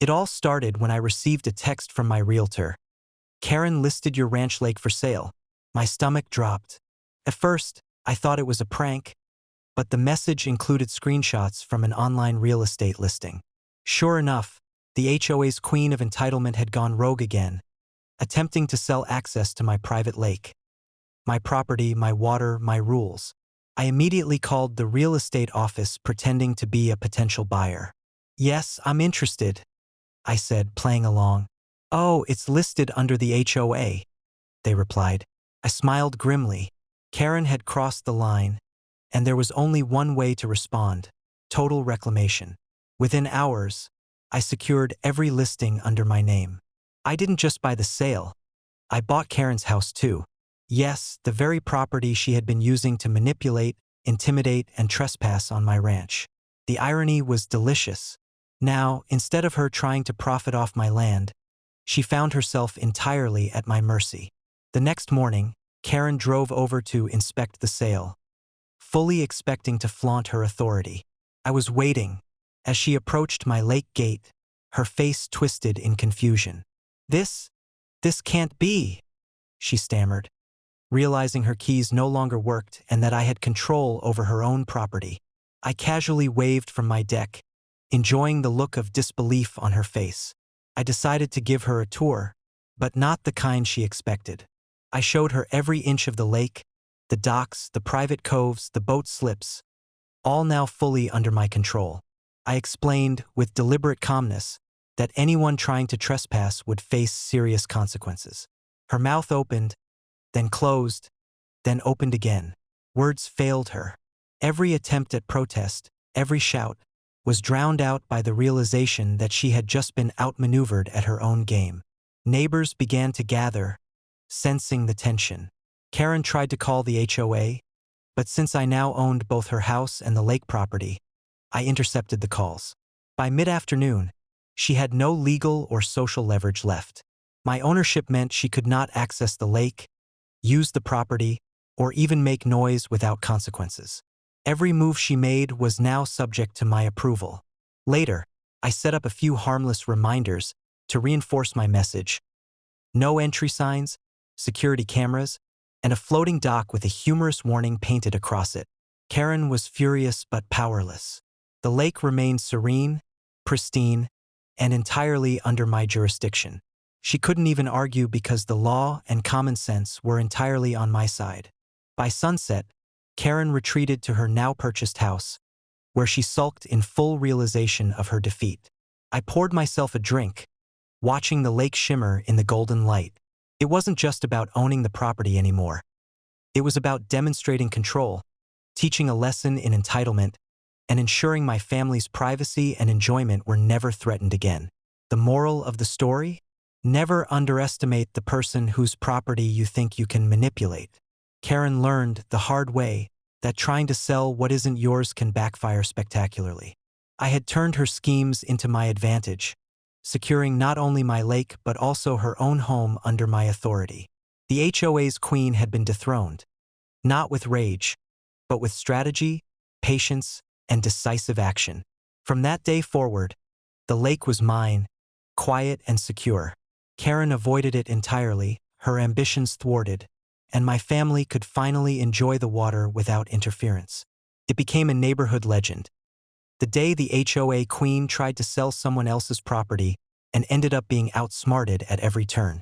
It all started when I received a text from my realtor. "Karen listed your ranch lake for sale." My stomach dropped. At first, I thought it was a prank, but the message included screenshots from an online real estate listing. Sure enough, the HOA's queen of entitlement had gone rogue again, attempting to sell access to my private lake. My property, my water, my rules. I immediately called the real estate office pretending to be a potential buyer. "Yes, I'm interested," I said, playing along. "Oh, it's listed under the HOA," they replied. I smiled grimly. Karen had crossed the line, and there was only one way to respond: total reclamation. Within hours, I secured every listing under my name. I didn't just buy the sale, I bought Karen's house too. Yes, the very property she had been using to manipulate, intimidate, and trespass on my ranch. The irony was delicious. Now, instead of her trying to profit off my land, she found herself entirely at my mercy. The next morning, Karen drove over to inspect the sale, fully expecting to flaunt her authority. I was waiting. As she approached my lake gate, her face twisted in confusion. This can't be," she stammered, realizing her keys no longer worked and that I had control over her own property. I casually waved from my deck, enjoying the look of disbelief on her face. I decided to give her a tour, but not the kind she expected. I showed her every inch of the lake, the docks, the private coves, the boat slips, all now fully under my control. I explained, with deliberate calmness, that anyone trying to trespass would face serious consequences. Her mouth opened, then closed, then opened again. Words failed her. Every attempt at protest, every shout, was drowned out by the realization that she had just been outmaneuvered at her own game. Neighbors began to gather, sensing the tension. Karen tried to call the HOA, but since I now owned both her house and the lake property, I intercepted the calls. By mid-afternoon, she had no legal or social leverage left. My ownership meant she could not access the lake, use the property, or even make noise without consequences. Every move she made was now subject to my approval. Later, I set up a few harmless reminders to reinforce my message. No entry signs, security cameras, and a floating dock with a humorous warning painted across it. Karen was furious but powerless. The lake remained serene, pristine, and entirely under my jurisdiction. She couldn't even argue because the law and common sense were entirely on my side. By sunset, Karen retreated to her now-purchased house, where she sulked in full realization of her defeat. I poured myself a drink, watching the lake shimmer in the golden light. It wasn't just about owning the property anymore. It was about demonstrating control, teaching a lesson in entitlement, and ensuring my family's privacy and enjoyment were never threatened again. The moral of the story? Never underestimate the person whose property you think you can manipulate. Karen learned the hard way that trying to sell what isn't yours can backfire spectacularly. I had turned her schemes into my advantage, securing not only my lake but also her own home under my authority. The HOA's queen had been dethroned, not with rage, but with strategy, patience, and decisive action. From that day forward, the lake was mine, quiet and secure. Karen avoided it entirely, her ambitions thwarted, and my family could finally enjoy the water without interference. It became a neighborhood legend. The day the HOA queen tried to sell someone else's property and ended up being outsmarted at every turn.